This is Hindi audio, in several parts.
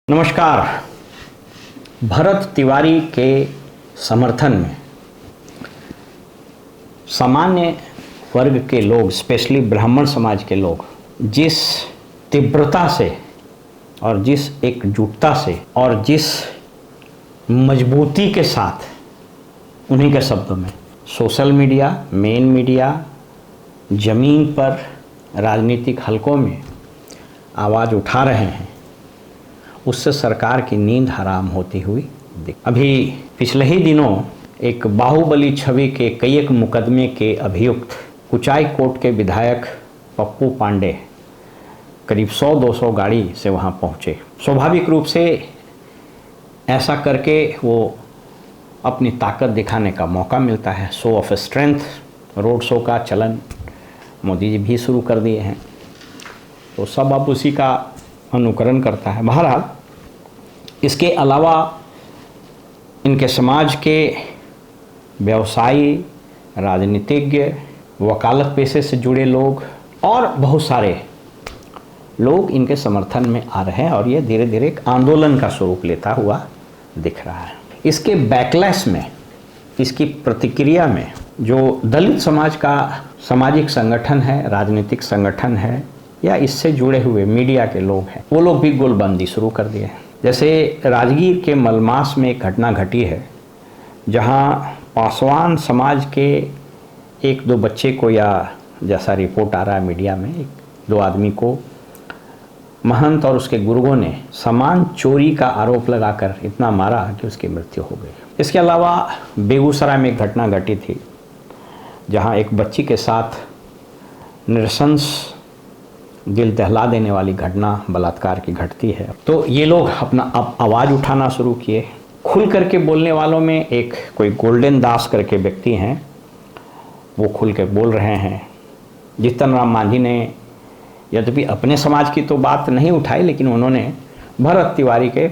नमस्कार। भरत तिवारी के समर्थन में सामान्य वर्ग के लोग, स्पेशली ब्राह्मण समाज के लोग, जिस तीव्रता से और जिस एकजुटता से और जिस मजबूती के साथ, उन्हीं के शब्दों में, सोशल मीडिया, मेन मीडिया, ज़मीन पर, राजनीतिक हलकों में आवाज़ उठा रहे हैं, उससे सरकार की नींद हराम होती हुई दिख। अभी पिछले ही दिनों एक बाहुबली छवि के कई एक मुकदमे के अभियुक्त कुचाई कोट के विधायक पप्पू पांडे करीब 100-200 गाड़ी से वहां पहुंचे। स्वाभाविक रूप से ऐसा करके वो अपनी ताकत दिखाने का मौका मिलता है। Show off strength, road show का चलन मोदी जी भी शुरू कर दिए हैं, तो सब अब उसी का अनुकरण करता है। बहरहाल, इसके अलावा इनके समाज के व्यवसायी, राजनीतिज्ञ, वकालत पेशे से जुड़े लोग और बहुत सारे लोग इनके समर्थन में आ रहे हैं और ये धीरे धीरे एक आंदोलन का स्वरूप लेता हुआ दिख रहा है। इसके बैकलैश में, इसकी प्रतिक्रिया में जो दलित समाज का सामाजिक संगठन है, राजनीतिक संगठन है, या इससे जुड़े हुए मीडिया के लोग हैं, वो लोग भी गोलबंदी शुरू कर दिए हैं। जैसे राजगीर के मलमास में एक घटना घटी है, जहां पासवान समाज के 1-2 बच्चे को, या जैसा रिपोर्ट आ रहा है मीडिया में, 1-2 आदमी को महंत और उसके गुरुओं ने सामान चोरी का आरोप लगाकर इतना मारा कि उसकी मृत्यु हो गई। इसके अलावा बेगूसराय में एक घटना घटी थी, जहां एक बच्ची के साथ नृशंस, दिल दहला देने वाली घटना बलात्कार की घटती है। तो ये लोग अपना अब आवाज़ उठाना शुरू किए। खुल करके बोलने वालों में एक कोई गोल्डन दास करके व्यक्ति हैं, वो खुल के बोल रहे हैं। जीतन राम मांझी ने यद्यपि अपने समाज की तो बात नहीं उठाई, लेकिन उन्होंने भरत तिवारी के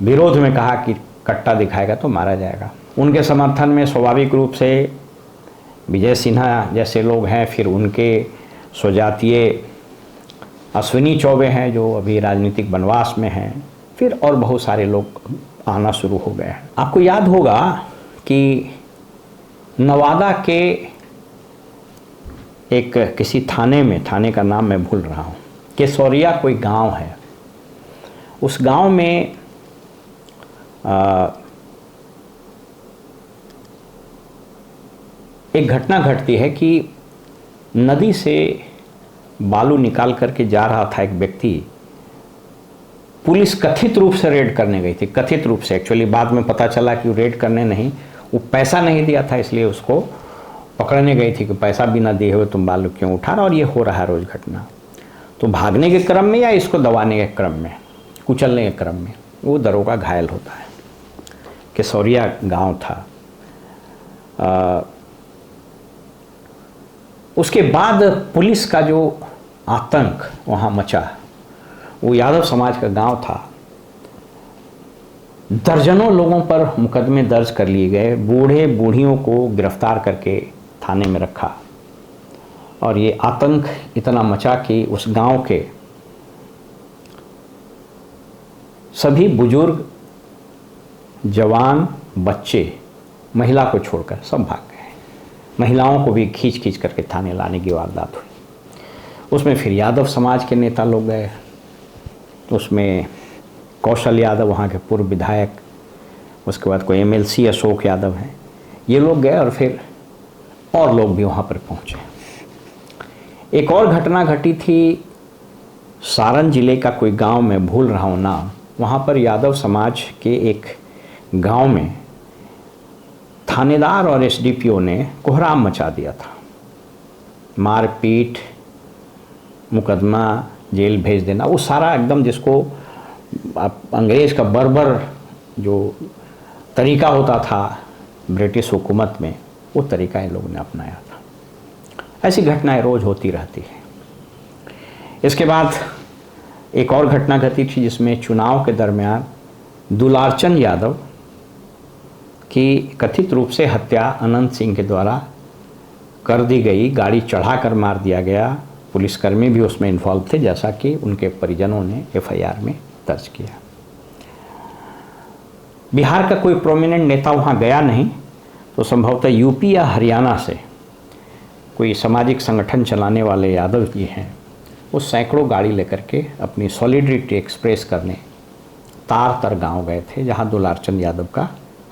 विरोध में कहा कि कट्टा दिखाएगा तो मारा जाएगा। उनके समर्थन में स्वाभाविक रूप से विजय सिन्हा जैसे लोग हैं, फिर उनके स्वजातीय अश्विनी चौबे हैं जो अभी राजनीतिक वनवास में हैं, फिर और बहुत सारे लोग आना शुरू हो गए हैं। आपको याद होगा कि नवादा के एक किसी थाने में, थाने का नाम मैं भूल रहा हूँ, केसौरिया कोई गांव है, उस गांव में एक घटना घटती है कि नदी से बालू निकाल करके जा रहा था एक व्यक्ति। पुलिस कथित रूप से रेड करने गई थी, कथित रूप से, एक्चुअली बाद में पता चला कि वो रेड करने नहीं, वो पैसा नहीं दिया था, इसलिए उसको पकड़ने गई थी कि पैसा बिना दिए हुए तुम बालू क्यों उठा रहा, और ये हो रहा है रोज़ घटना। तो भागने के क्रम में या इसको दबाने के क्रम में, कुचलने के क्रम में वो दरोगा घायल होता है। केसौरिया गाँव था। उसके बाद पुलिस का जो आतंक वहाँ मचा, वो यादव समाज का गांव था, दर्जनों लोगों पर मुकदमे दर्ज कर लिए गए, बूढ़े बूढ़ियों को गिरफ्तार करके थाने में रखा, और ये आतंक इतना मचा कि उस गांव के सभी बुजुर्ग, जवान, बच्चे, महिला को छोड़कर सब भाग गए। महिलाओं को भी खींच खींच करके थाने लाने की वारदात हुई। उसमें फिर यादव समाज के नेता लोग गए, उसमें कौशल यादव, वहाँ के पूर्व विधायक, उसके बाद कोई MLC अशोक यादव हैं, ये लोग गए, और फिर और लोग भी वहाँ पर पहुँचे। एक और घटना घटी थी सारण जिले का कोई गांव, मैं भूल रहा हूँ नाम, वहाँ पर यादव समाज के एक गांव में थानेदार और SDPO ने कोहराम मचा दिया था। मारपीट, मुकदमा, जेल भेज देना, वो सारा एकदम, जिसको अंग्रेज़ का बर्बर जो तरीका होता था ब्रिटिश हुकूमत में, वो तरीका इन लोगों ने अपनाया था। ऐसी घटनाएं रोज़ होती रहती हैं। इसके बाद एक और घटना घटी थी, जिसमें चुनाव के दरमियान दुलारचंद यादव की कथित रूप से हत्या अनंत सिंह के द्वारा कर दी गई, गाड़ी चढ़ाकर मार दिया गया। पुलिसकर्मी भी उसमें इन्वॉल्व थे, जैसा कि उनके परिजनों ने FIR में दर्ज किया। बिहार का कोई प्रोमिनेंट नेता वहाँ गया नहीं, तो संभवतः यूपी या हरियाणा से कोई सामाजिक संगठन चलाने वाले यादव जी हैं, वो सैकड़ों गाड़ी लेकर के अपनी सॉलिडरिटी एक्सप्रेस करने तार तर गांव गए थे, जहां दुलारचंद यादव का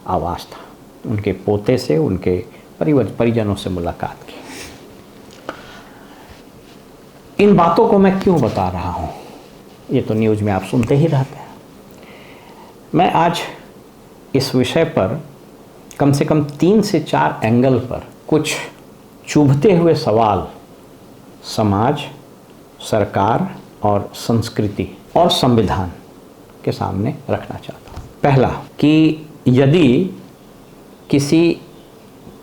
आवास था। उनके पोते से, उनके परिजनों से मुलाकात की। इन बातों को मैं क्यों बता रहा हूं? ये तो न्यूज़ में आप सुनते ही रहते हैं। मैं आज इस विषय पर कम से कम 3 से 4 एंगल पर कुछ चुभते हुए सवाल समाज, सरकार और संस्कृति और संविधान के सामने रखना चाहता हूँ। पहला, कि यदि किसी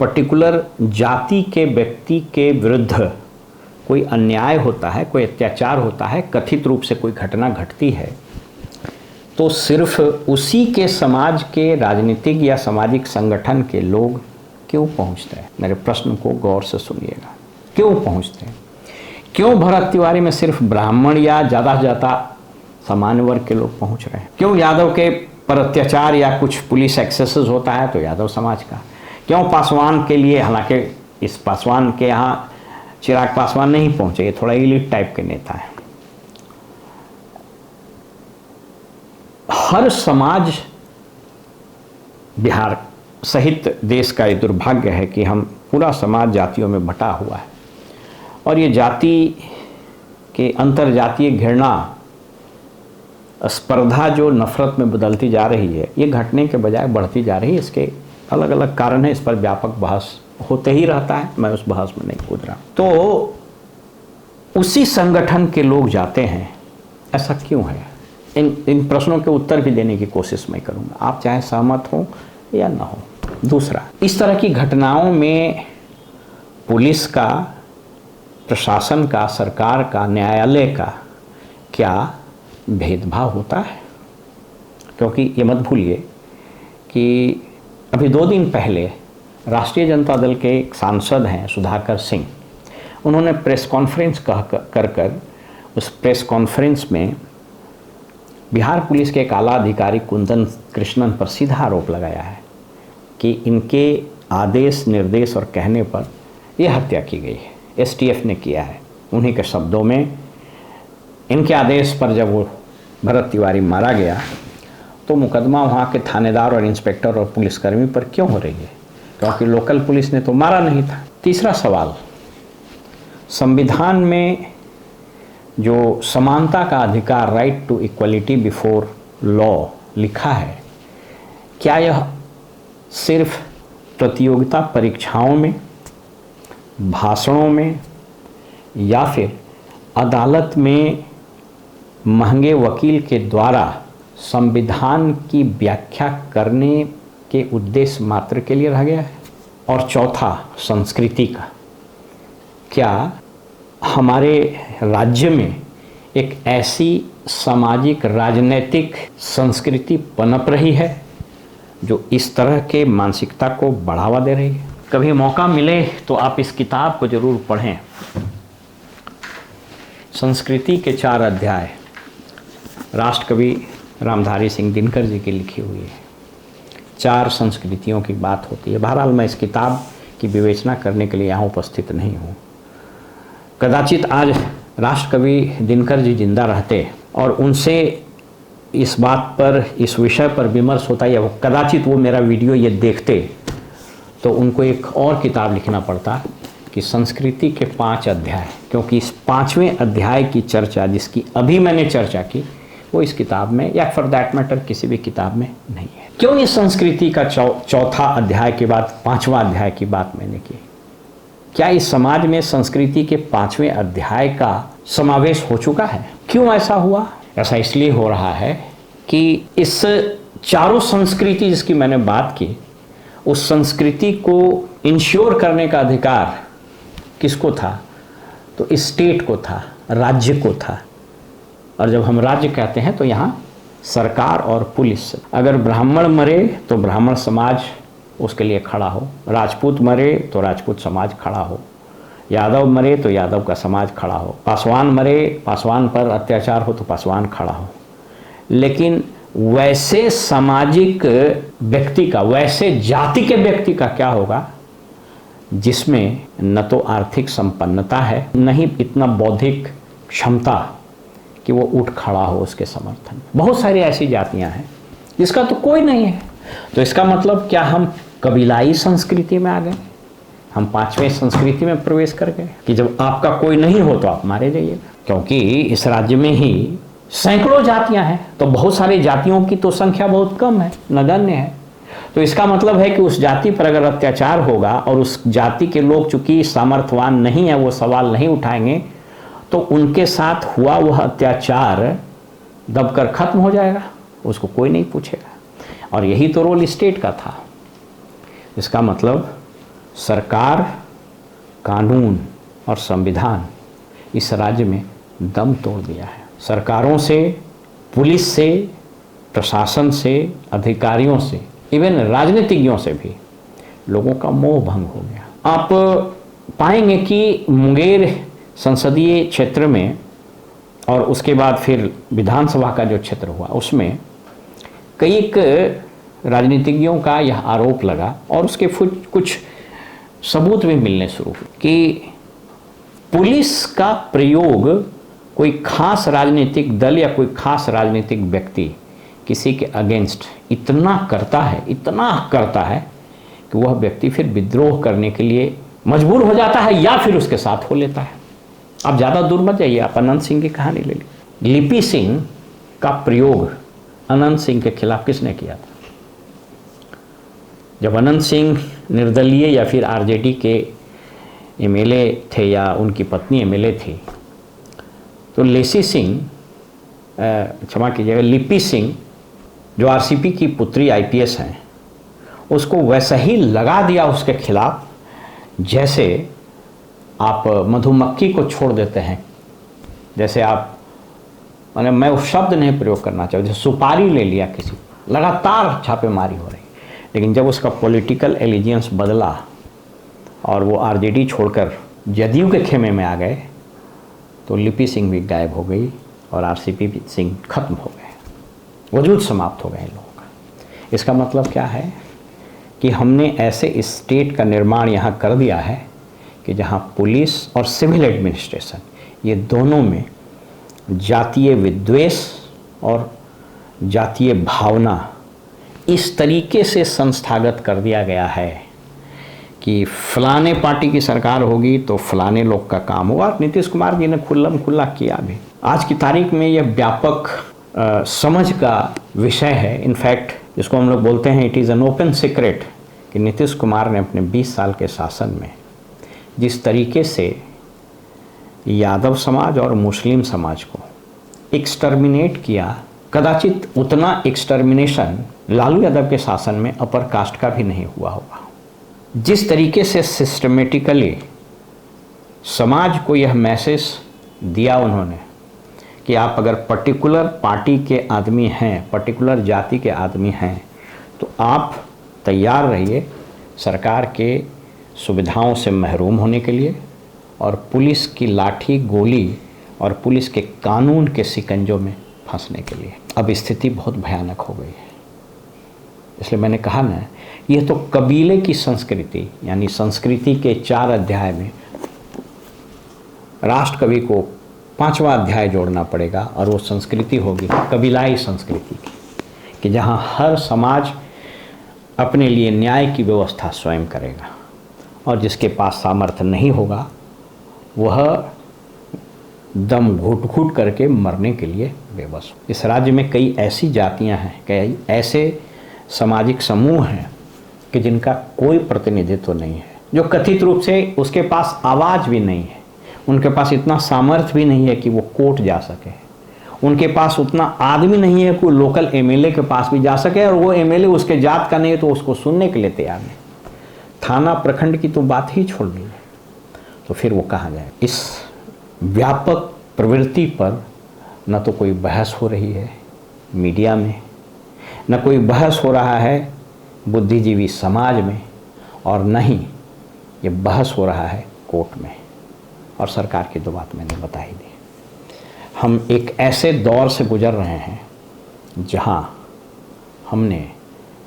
पर्टिकुलर जाति के व्यक्ति के विरुद्ध कोई अन्याय होता है, कोई अत्याचार होता है, कथित रूप से कोई घटना घटती है, तो सिर्फ उसी के समाज के राजनीतिक या सामाजिक संगठन के लोग क्यों पहुंचते हैं? मेरे प्रश्न को गौर से सुनिएगा। क्यों पहुंचते हैं? क्यों भरत तिवारी में सिर्फ ब्राह्मण या ज़्यादा से ज़्यादा सामान्य वर्ग के लोग पहुंच रहे हैं? क्यों यादव के पर अत्याचार या कुछ पुलिस एक्सेसेस होता है तो यादव समाज का? क्यों पासवान के लिए, हालांकि इस पासवान के यहाँ चिराग पासवान नहीं पहुंचे, ये थोड़ा इलीट टाइप के नेता हैं। हर समाज, बिहार सहित देश का ये दुर्भाग्य है कि हम पूरा समाज जातियों में बटा हुआ है, और ये जाति के अंतरजातीय घृणा, स्पर्धा जो नफरत में बदलती जा रही है, ये घटने के बजाय बढ़ती जा रही है। इसके अलग अलग कारण है, इस पर व्यापक बहस होते ही रहता है, मैं उस बहस में नहीं कूद रहा। तो उसी संगठन के लोग जाते हैं, ऐसा क्यों है? इन प्रश्नों के उत्तर भी देने की कोशिश मैं करूँगा, आप चाहे सहमत हो या ना हो। दूसरा, इस तरह की घटनाओं में पुलिस का, प्रशासन का, सरकार का, न्यायालय का क्या भेदभाव होता है? क्योंकि ये मत भूलिए कि अभी 2 दिन पहले राष्ट्रीय जनता दल के एक सांसद हैं सुधाकर सिंह, उन्होंने प्रेस कॉन्फ्रेंस कर उस प्रेस कॉन्फ्रेंस में बिहार पुलिस के एक आला अधिकारी कुंदन कृष्णन पर सीधा आरोप लगाया है कि इनके आदेश, निर्देश और कहने पर यह हत्या की गई है। एसटीएफ ने किया है। उन्हीं के शब्दों में, इनके आदेश पर जब वो भरत तिवारी मारा गया तो मुकदमा वहाँ के थानेदार और इंस्पेक्टर और पुलिसकर्मी पर क्यों हो रही है? क्योंकि लोकल पुलिस ने तो मारा नहीं था। तीसरा सवाल, संविधान में जो समानता का अधिकार, right to equality before law लिखा है, क्या यह सिर्फ प्रतियोगिता परीक्षाओं में, भाषणों में या फिर अदालत में महंगे वकील के द्वारा संविधान की व्याख्या करने के उद्देश्य मात्र के लिए रह गया है? और चौथा, संस्कृति का, क्या हमारे राज्य में एक ऐसी सामाजिक राजनैतिक संस्कृति पनप रही है जो इस तरह के मानसिकता को बढ़ावा दे रही है? कभी मौका मिले तो आप इस किताब को जरूर पढ़ें। संस्कृति के 4 अध्याय राष्ट्रकवि रामधारी सिंह दिनकर जी की लिखी हुई है। 4 संस्कृतियों की बात होती है। बहरहाल मैं इस किताब की विवेचना करने के लिए यहाँ उपस्थित नहीं हूँ। कदाचित आज राष्ट्रकवि दिनकर जी जिंदा रहते और उनसे इस बात पर, इस विषय पर विमर्श होता, या कदाचित वो मेरा वीडियो ये देखते तो उनको एक और किताब लिखना पड़ता कि संस्कृति के 5 अध्याय, क्योंकि इस 5वें अध्याय की चर्चा जिसकी अभी मैंने चर्चा की वो इस किताब में, या फॉर दैट मैटर किसी भी किताब में नहीं है। क्यों इस संस्कृति का चौथा अध्याय के बाद 5वां अध्याय की बात मैंने की? क्या इस समाज में संस्कृति के 5वें अध्याय का समावेश हो चुका है? क्यों ऐसा हुआ? ऐसा इसलिए हो रहा है कि इस चारों संस्कृति जिसकी मैंने बात की, उस संस्कृति को इंश्योर करने का अधिकार किसको था? तो स्टेट को था, राज्य को था। और जब हम राज्य कहते हैं तो यहाँ सरकार और पुलिस। अगर ब्राह्मण मरे तो ब्राह्मण समाज उसके लिए खड़ा हो, राजपूत मरे तो राजपूत समाज खड़ा हो, यादव मरे तो यादव का समाज खड़ा हो, पासवान मरे, पासवान पर अत्याचार हो तो पासवान खड़ा हो। लेकिन वैसे सामाजिक व्यक्ति का, वैसे जाति के व्यक्ति का क्या होगा जिसमें न तो आर्थिक संपन्नता है, न ही इतना बौद्धिक क्षमता कि वो उठ खड़ा हो उसके समर्थन में। बहुत सारी ऐसी जातियां हैं जिसका तो कोई नहीं है। तो इसका मतलब क्या हम कबीलाई संस्कृति में आ गए, हम पांचवें संस्कृति में प्रवेश कर गए कि जब आपका कोई नहीं हो तो आप मारे जाइएगा? क्योंकि इस राज्य में ही सैकड़ों जातियां हैं, तो बहुत सारी जातियों की तो संख्या बहुत कम है, नगण्य है। तो इसका मतलब है कि उस जाति पर अगर अत्याचार होगा और उस जाति के लोग चूंकि सामर्थ्यवान नहीं है, वो सवाल नहीं उठाएंगे, तो उनके साथ हुआ वह अत्याचार दबकर खत्म हो जाएगा, उसको कोई नहीं पूछेगा। और यही तो रोल स्टेट का था। इसका मतलब सरकार, कानून और संविधान इस राज्य में दम तोड़ दिया है। सरकारों से, पुलिस से, प्रशासन से, अधिकारियों से, इवन राजनीतिज्ञों से भी लोगों का मोह भंग हो गया। आप पाएंगे कि मुंगेर संसदीय क्षेत्र में और उसके बाद फिर विधानसभा का जो क्षेत्र हुआ, उसमें कई राजनीतिज्ञों का यह आरोप लगा और उसके कुछ सबूत भी मिलने शुरू हुए कि पुलिस का प्रयोग कोई खास राजनीतिक दल या कोई खास राजनीतिक व्यक्ति किसी के अगेंस्ट इतना करता है कि वह व्यक्ति फिर विद्रोह करने के लिए मजबूर हो जाता है या फिर उसके साथ हो लेता है। आप ज़्यादा दूर मत जाइए, आप अनंत सिंह की कहानी ले लीजिए। लिपि सिंह का प्रयोग अनंत सिंह के खिलाफ किसने किया था? जब अनंत सिंह निर्दलीय या फिर आरजेडी के एमएलए थे या उनकी पत्नी एमएलए थी, तो लेसी सिंह, क्षमा कीजिएगा, लिपि सिंह जो आरसीपी की पुत्री आईपीएस हैं, उसको वैसा ही लगा दिया उसके खिलाफ जैसे आप मधुमक्खी को छोड़ देते हैं। जैसे आप, मैं उस शब्द नहीं प्रयोग करना चाहूँ, जैसे सुपारी ले लिया किसी, लगातार छापेमारी हो रही, लेकिन जब उसका पॉलिटिकल एलिजियंस बदला और वो आरजेडी छोड़कर जदयू के खेमे में आ गए, तो लिपि सिंह भी गायब हो गई और आरसीपी सिंह खत्म हो गए, वजूद समाप्त हो गए लोगों का। इसका मतलब क्या है कि हमने ऐसे स्टेट का निर्माण यहाँ कर दिया है कि जहाँ पुलिस और सिविल एडमिनिस्ट्रेशन, ये दोनों में जातीय विद्वेष और जातीय भावना इस तरीके से संस्थागत कर दिया गया है कि फलाने पार्टी की सरकार होगी तो फलाने लोग का काम होगा। नीतीश कुमार जी ने खुल्लम खुल्ला किया भी। आज की तारीख में यह व्यापक समझ का विषय है। इनफैक्ट जिसको हम लोग बोलते हैं, it is an open secret, कि नीतीश कुमार ने अपने 20 साल के शासन में जिस तरीके से यादव समाज और मुस्लिम समाज को एक्सटर्मिनेट किया, कदाचित उतना एक्सटर्मिनेशन लालू यादव के शासन में अपर कास्ट का भी नहीं हुआ होगा। जिस तरीके से सिस्टमेटिकली समाज को यह मैसेज दिया उन्होंने कि आप अगर पर्टिकुलर पार्टी के आदमी हैं, पर्टिकुलर जाति के आदमी हैं, तो आप तैयार रहिए सरकार के सुविधाओं से महरूम होने के लिए और पुलिस की लाठी गोली और पुलिस के कानून के शिकंजों में फंसने के लिए। अब स्थिति बहुत भयानक हो गई है। इसलिए मैंने कहा ना, यह तो कबीले की संस्कृति, यानी संस्कृति के 4 अध्याय में राष्ट्र कवि को 5वां अध्याय जोड़ना पड़ेगा और वो संस्कृति होगी कबीलाई संस्कृति की, कि जहाँ हर समाज अपने लिए न्याय की व्यवस्था स्वयं करेगा और जिसके पास सामर्थ्य नहीं होगा वह दम घुट घुट करके मरने के लिए बेबस। इस राज्य में कई ऐसी जातियां हैं, कई ऐसे सामाजिक समूह हैं कि जिनका कोई प्रतिनिधित्व नहीं है, जो कथित रूप से उसके पास आवाज़ भी नहीं है, उनके पास इतना सामर्थ्य भी नहीं है कि वो कोर्ट जा सके, उनके पास उतना आदमी नहीं है कि लोकल एमएलए के पास भी जा सके और वो एमएलए उसके जात का नहीं है तो उसको सुनने के लिए तैयार नहीं। थाना प्रखंड की तो बात ही छोड़ दी, तो फिर वो कहाँ जाए। इस व्यापक प्रवृत्ति पर न तो कोई बहस हो रही है मीडिया में, न कोई बहस हो रहा है बुद्धिजीवी समाज में, और न ही ये बहस हो रहा है कोर्ट में। और सरकार की 2 बात मैंने बता ही दी। हम एक ऐसे दौर से गुजर रहे हैं जहाँ हमने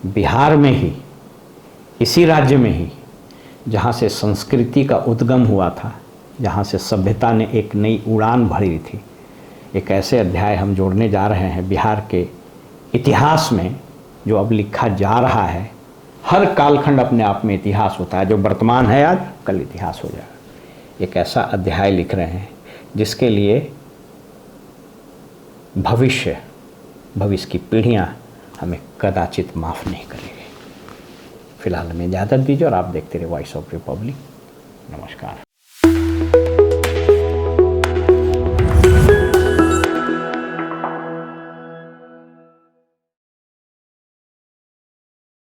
बिहार में ही, इसी राज्य में ही, जहाँ से संस्कृति का उद्गम हुआ था, जहाँ से सभ्यता ने एक नई उड़ान भरी थी, एक ऐसे अध्याय हम जोड़ने जा रहे हैं बिहार के इतिहास में जो अब लिखा जा रहा है। हर कालखंड अपने आप में इतिहास होता है, जो वर्तमान है आज कल इतिहास हो जाएगा। एक ऐसा अध्याय लिख रहे हैं जिसके लिए भविष्य की पीढ़ियां हमें कदाचित माफ़ नहीं करेंगे। फिलहाल हमें इजाज़त दीजिए और आप देखते रहे वॉइस ऑफ रिपब्लिक। नमस्कार।